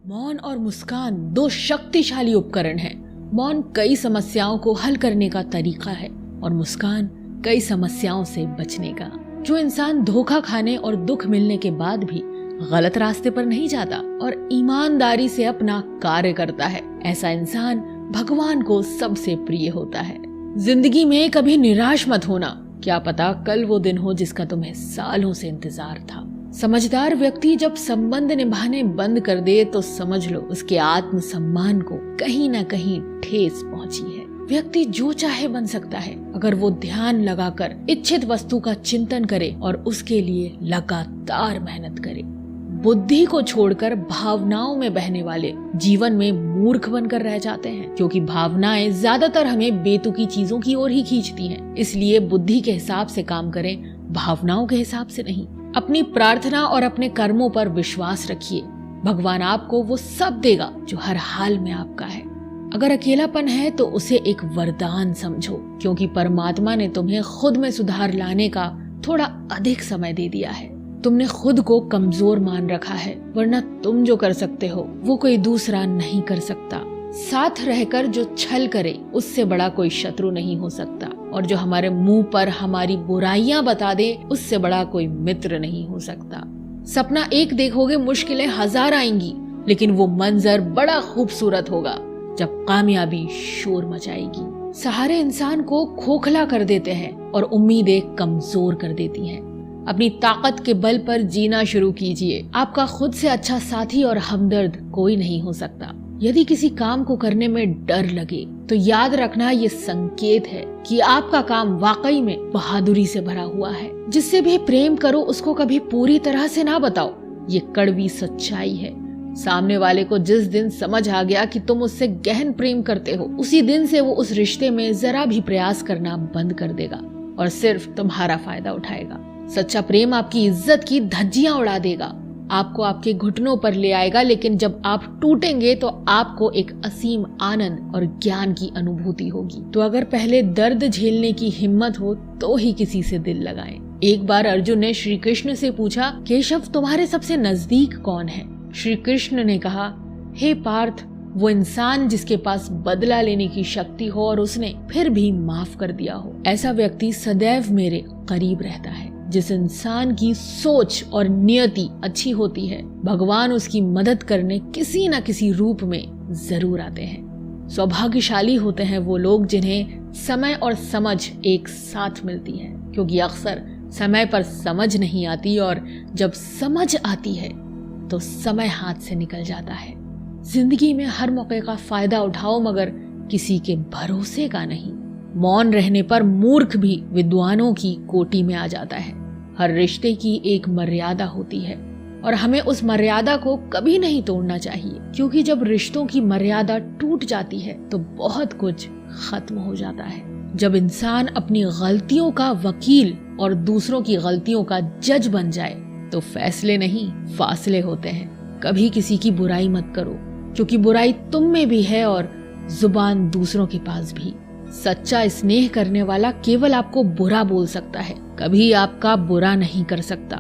मौन और मुस्कान दो शक्तिशाली उपकरण हैं। मौन कई समस्याओं को हल करने का तरीका है और मुस्कान कई समस्याओं से बचने का। जो इंसान धोखा खाने और दुख मिलने के बाद भी गलत रास्ते पर नहीं जाता और ईमानदारी से अपना कार्य करता है, ऐसा इंसान भगवान को सबसे प्रिय होता है। जिंदगी में कभी निराश मत होना, क्या पता कल वो दिन हो जिसका तुम्हें सालों से इंतजार था। समझदार व्यक्ति जब संबंध निभाने बंद कर दे तो समझ लो उसके आत्मसम्मान को कहीं ना कहीं ठेस पहुंची है। व्यक्ति जो चाहे बन सकता है अगर वो ध्यान लगाकर इच्छित वस्तु का चिंतन करे और उसके लिए लगातार मेहनत करे। बुद्धि को छोड़कर भावनाओं में बहने वाले जीवन में मूर्ख बनकर रह जाते हैं, क्योंकि भावनाएं ज्यादातर हमें बेतुकी चीजों की ओर ही खींचती हैं। इसलिए बुद्धि के हिसाब से काम करें, भावनाओं के हिसाब से नहीं। अपनी प्रार्थना और अपने कर्मों पर विश्वास रखिए, भगवान आपको वो सब देगा जो हर हाल में आपका है। अगर अकेलापन है तो उसे एक वरदान समझो, क्योंकि परमात्मा ने तुम्हें खुद में सुधार लाने का थोड़ा अधिक समय दे दिया है। तुमने खुद को कमजोर मान रखा है, वरना तुम जो कर सकते हो वो कोई दूसरा नहीं कर सकता। साथ रहकर जो छल करे उससे बड़ा कोई शत्रु नहीं हो सकता, और जो हमारे मुंह पर हमारी बुराइयां बता दे उससे बड़ा कोई मित्र नहीं हो सकता। सपना एक देखोगे, मुश्किलें हजार आएंगी, लेकिन वो मंजर बड़ा खूबसूरत होगा जब कामयाबी शोर मचाएगी। सहारे इंसान को खोखला कर देते हैं और उम्मीदें कमजोर कर देती हैं। अपनी ताकत के बल पर जीना शुरू कीजिए। आपका खुद से अच्छा साथी और हमदर्द कोई नहीं हो सकता। यदि किसी काम को करने में डर लगे तो याद रखना ये संकेत है कि आपका काम वाकई में बहादुरी से भरा हुआ है। जिससे भी प्रेम करो उसको कभी पूरी तरह से ना बताओ, ये कड़वी सच्चाई है। सामने वाले को जिस दिन समझ आ गया कि तुम उससे गहन प्रेम करते हो, उसी दिन से वो उस रिश्ते में जरा भी प्रयास करना बंद कर देगा और सिर्फ तुम्हारा फायदा उठाएगा। सच्चा प्रेम आपकी इज्जत की धज्जियां उड़ा देगा, आपको आपके घुटनों पर ले आएगा, लेकिन जब आप टूटेंगे तो आपको एक असीम आनंद और ज्ञान की अनुभूति होगी। तो अगर पहले दर्द झेलने की हिम्मत हो तो ही किसी से दिल लगाएं। एक बार अर्जुन ने श्री कृष्ण से पूछा, केशव तुम्हारे सबसे नजदीक कौन है? श्री कृष्ण ने कहा, हे पार्थ, वो इंसान जिसके पास बदला लेने की शक्ति हो और उसने फिर भी माफ कर दिया हो। ऐसा व्यक्ति सदैव मेरे करीब रहता है। जिस इंसान की सोच और नियति अच्छी होती है, भगवान उसकी मदद करने किसी न किसी रूप में जरूर आते हैं। सौभाग्यशाली होते हैं वो लोग जिन्हें समय और समझ एक साथ मिलती है, क्योंकि अक्सर समय पर समझ नहीं आती और जब समझ आती है तो समय हाथ से निकल जाता है। जिंदगी में हर मौके का फायदा उठाओ, मगर किसी के भरोसे का नहीं। मौन रहने पर मूर्ख भी विद्वानों की कोटि में आ जाता है। हर रिश्ते की एक मर्यादा होती है और हमें उस मर्यादा को कभी नहीं तोड़ना चाहिए, क्योंकि जब रिश्तों की मर्यादा टूट जाती है तो बहुत कुछ खत्म हो जाता है। जब इंसान अपनी गलतियों का वकील और दूसरों की गलतियों का जज बन जाए तो फैसले नहीं, फासले होते हैं। कभी किसी की बुराई मत करो, क्योंकि बुराई तुम में भी है और जुबान दूसरों के पास भी। सच्चा स्नेह करने वाला केवल आपको बुरा बोल सकता है, कभी आपका बुरा नहीं कर सकता,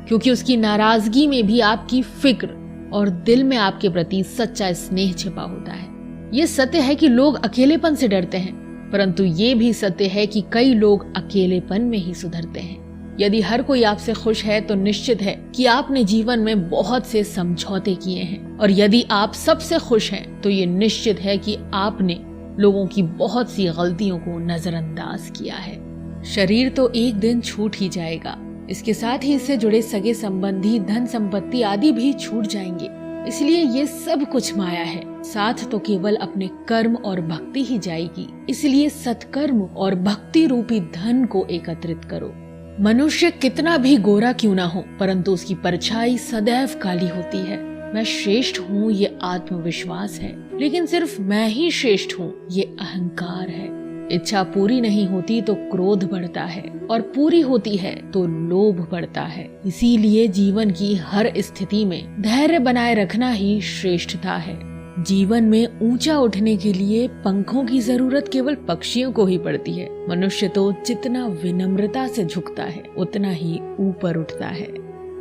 क्योंकि उसकी नाराजगी में भी आपकी फिक्र और दिल में आपके प्रति सच्चा स्नेह छिपा होता है। ये सत्य है कि लोग अकेलेपन से डरते हैं, परंतु ये भी सत्य है कि कई लोग अकेलेपन में ही सुधरते हैं। यदि हर कोई आपसे खुश है तो निश्चित है कि आपने जीवन में बहुत से समझौते किए हैं, और यदि आप सबसे खुश हैं तो ये निश्चित है कि आपने लोगों की बहुत सी गलतियों को नजरअंदाज किया है। शरीर तो एक दिन छूट ही जाएगा, इसके साथ ही इससे जुड़े सगे संबंधी, धन संपत्ति आदि भी छूट जाएंगे। इसलिए ये सब कुछ माया है, साथ तो केवल अपने कर्म और भक्ति ही जाएगी। इसलिए सत्कर्म और भक्ति रूपी धन को एकत्रित करो। मनुष्य कितना भी गोरा क्यों ना हो, परंतु उसकी परछाई सदैव काली होती है। मैं श्रेष्ठ हूँ ये आत्मविश्वास है, लेकिन सिर्फ मैं ही श्रेष्ठ हूँ ये अहंकार है। इच्छा पूरी नहीं होती तो क्रोध बढ़ता है, और पूरी होती है तो लोभ बढ़ता है। इसीलिए जीवन की हर स्थिति में धैर्य बनाए रखना ही श्रेष्ठता है। जीवन में ऊंचा उठने के लिए पंखों की जरूरत केवल पक्षियों को ही पड़ती है। मनुष्य तो जितना विनम्रता से झुकता है उतना ही ऊपर उठता है।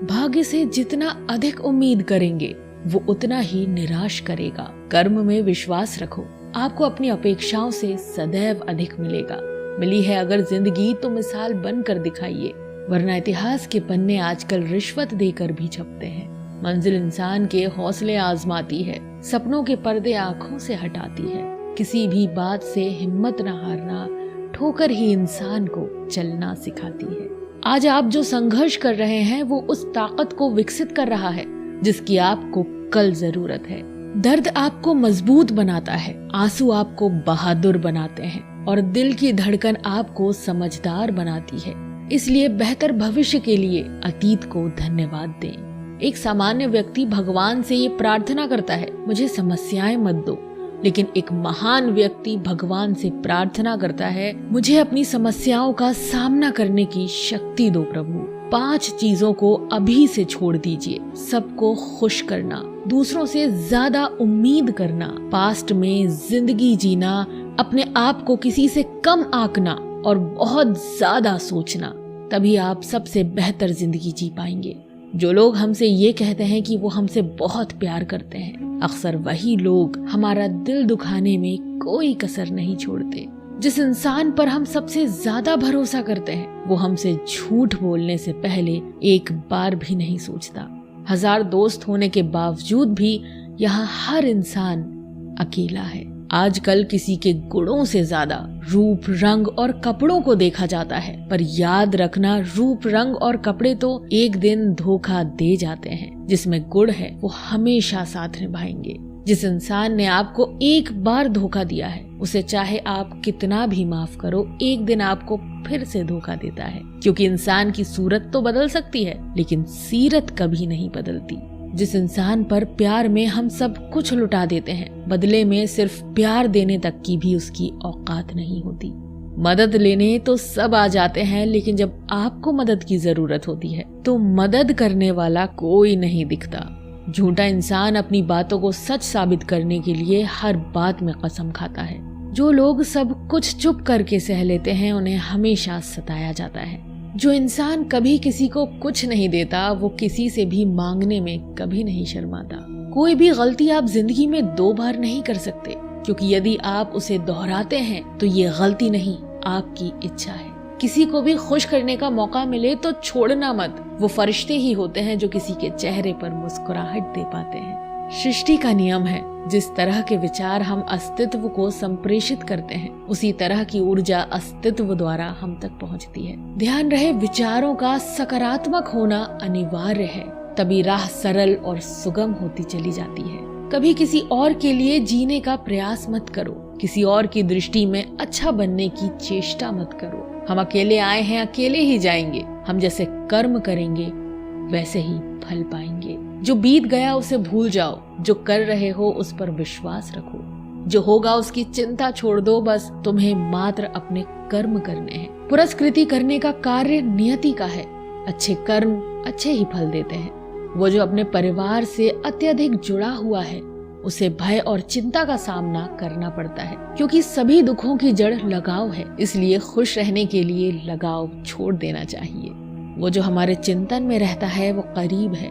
भाग्य से जितना अधिक उम्मीद करेंगे वो उतना ही निराश करेगा। कर्म में विश्वास रखो, आपको अपनी अपेक्षाओं से सदैव अधिक मिलेगा। मिली है अगर जिंदगी तो मिसाल बनकर दिखाइए, वरना इतिहास के पन्ने आजकल रिश्वत देकर भी छपते हैं। मंजिल इंसान के हौसले आजमाती है, सपनों के पर्दे आंखों से हटाती है। किसी भी बात से हिम्मत न हारना, ठोकर ही इंसान को चलना सिखाती है। आज आप जो संघर्ष कर रहे हैं वो उस ताकत को विकसित कर रहा है जिसकी आपको कल जरूरत है। दर्द आपको मजबूत बनाता है, आंसू आपको बहादुर बनाते हैं और दिल की धड़कन आपको समझदार बनाती है। इसलिए बेहतर भविष्य के लिए अतीत को धन्यवाद दें। एक सामान्य व्यक्ति भगवान से ये प्रार्थना करता है, मुझे समस्याएं मत दो, लेकिन एक महान व्यक्ति भगवान से प्रार्थना करता है, मुझे अपनी समस्याओं का सामना करने की शक्ति दो प्रभु। 5 चीजों को अभी से छोड़ दीजिए। सबको खुश करना, दूसरों से ज्यादा उम्मीद करना, पास्ट में जिंदगी जीना, अपने आप को किसी से कम आंकना और बहुत ज्यादा सोचना। तभी आप सबसे बेहतर जिंदगी जी पाएंगे। जो लोग हमसे ये कहते हैं कि वो हमसे बहुत प्यार करते हैं, अक्सर वही लोग हमारा दिल दुखाने में कोई कसर नहीं छोड़ते। जिस इंसान पर हम सबसे ज्यादा भरोसा करते हैं वो हमसे झूठ बोलने से पहले एक बार भी नहीं सोचता। 1000 दोस्त होने के बावजूद भी यहाँ हर इंसान अकेला है। आजकल किसी के गुणों से ज्यादा रूप, रंग और कपड़ों को देखा जाता है, पर याद रखना रूप, रंग और कपड़े तो एक दिन धोखा दे जाते हैं। जिसमें गुण है वो हमेशा साथ निभाएंगे। जिस इंसान ने आपको एक बार धोखा दिया है उसे चाहे आप कितना भी माफ करो, एक दिन आपको फिर से धोखा देता है। क्योंकि इंसान की सूरत तो बदल सकती है लेकिन सीरत कभी नहीं बदलती। जिस इंसान पर प्यार में हम सब कुछ लुटा देते हैं, बदले में सिर्फ प्यार देने तक की भी उसकी औकात नहीं होती। मदद लेने तो सब आ जाते हैं, लेकिन जब आपको मदद की जरूरत होती है तो मदद करने वाला कोई नहीं दिखता। झूठा इंसान अपनी बातों को सच साबित करने के लिए हर बात में कसम खाता है। जो लोग सब कुछ चुप करके सह लेते हैं उन्हें हमेशा सताया जाता है। जो इंसान कभी किसी को कुछ नहीं देता वो किसी से भी मांगने में कभी नहीं शर्माता। कोई भी गलती आप जिंदगी में 2 बार नहीं कर सकते, क्योंकि यदि आप उसे दोहराते हैं तो ये गलती नहीं, आपकी इच्छा है। किसी को भी खुश करने का मौका मिले तो छोड़ना मत। वो फरिश्ते ही होते हैं जो किसी के चेहरे पर मुस्कुराहट दे पाते हैं। सृष्टि का नियम है, जिस तरह के विचार हम अस्तित्व को संप्रेषित करते हैं उसी तरह की ऊर्जा अस्तित्व द्वारा हम तक पहुंचती है। ध्यान रहे, विचारों का सकारात्मक होना अनिवार्य है, तभी राह सरल और सुगम होती चली जाती है। कभी किसी और के लिए जीने का प्रयास मत करो, किसी और की दृष्टि में अच्छा बनने की चेष्टा मत करो। हम अकेले आए हैं, अकेले ही जाएंगे। हम जैसे कर्म करेंगे वैसे ही फल पाएंगे। जो बीत गया उसे भूल जाओ, जो कर रहे हो उस पर विश्वास रखो। जो होगा उसकी चिंता छोड़ दो, बस तुम्हें मात्र अपने कर्म करने हैं। पुरस्कृति करने का कार्य नियति का है। अच्छे कर्म अच्छे ही फल देते हैं। वो जो अपने परिवार से अत्यधिक जुड़ा हुआ है उसे भय और चिंता का सामना करना पड़ता है, क्योंकि सभी दुखों की जड़ लगाव है। इसलिए खुश रहने के लिए लगाव छोड़ देना चाहिए। वो जो हमारे चिंतन में रहता है वो करीब है,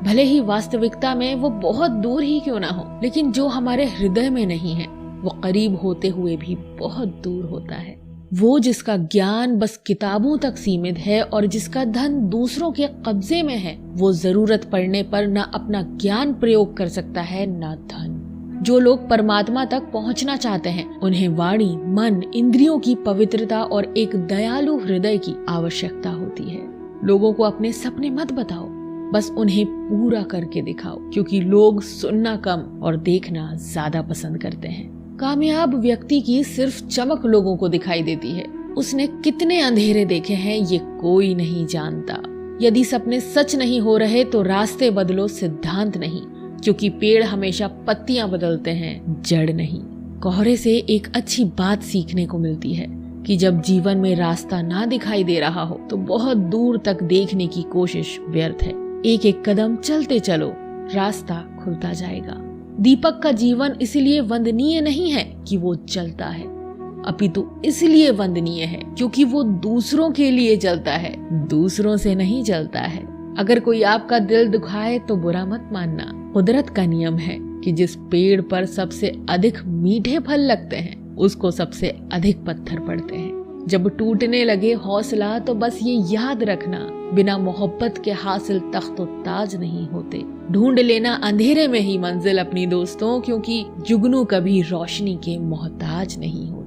भले ही वास्तविकता में वो बहुत दूर ही क्यों ना हो, लेकिन जो हमारे हृदय में नहीं है वो करीब होते हुए भी बहुत दूर होता है। वो जिसका ज्ञान बस किताबों तक सीमित है और जिसका धन दूसरों के कब्जे में है, वो जरूरत पड़ने पर न अपना ज्ञान प्रयोग कर सकता है न धन। जो लोग परमात्मा तक पहुंचना चाहते हैं उन्हें वाणी, मन, इंद्रियों की पवित्रता और एक दयालु हृदय की आवश्यकता होती है। लोगों को अपने सपने मत बताओ, बस उन्हें पूरा करके दिखाओ, क्योंकि लोग सुनना कम और देखना ज्यादा पसंद करते हैं। कामयाब व्यक्ति की सिर्फ चमक लोगों को दिखाई देती है, उसने कितने अंधेरे देखे हैं ये कोई नहीं जानता। यदि सपने सच नहीं हो रहे तो रास्ते बदलो, सिद्धांत नहीं, क्योंकि पेड़ हमेशा पत्तियां बदलते हैं, जड़ नहीं। कोहरे से एक अच्छी बात सीखने को मिलती है कि जब जीवन में रास्ता ना दिखाई दे रहा हो तो बहुत दूर तक देखने की कोशिश व्यर्थ है। एक एक कदम चलते चलो, रास्ता खुलता जाएगा। दीपक का जीवन इसलिए वंदनीय नहीं है कि वो जलता है, अपितु इसलिए वंदनीय है क्योंकि वो दूसरों के लिए जलता है, दूसरों से नहीं जलता है। अगर कोई आपका दिल दुखाए तो बुरा मत मानना। कुदरत का नियम है कि जिस पेड़ पर सबसे अधिक मीठे फल लगते हैं उसको सबसे अधिक पत्थर पड़ते हैं। जब टूटने लगे हौसला तो बस ये याद रखना, बिना मोहब्बत के हासिल तख्त ताज नहीं होते। ढूंढ लेना अंधेरे में ही मंजिल अपनी दोस्तों, क्योंकि जुगनू कभी रोशनी के मोहताज नहीं होते।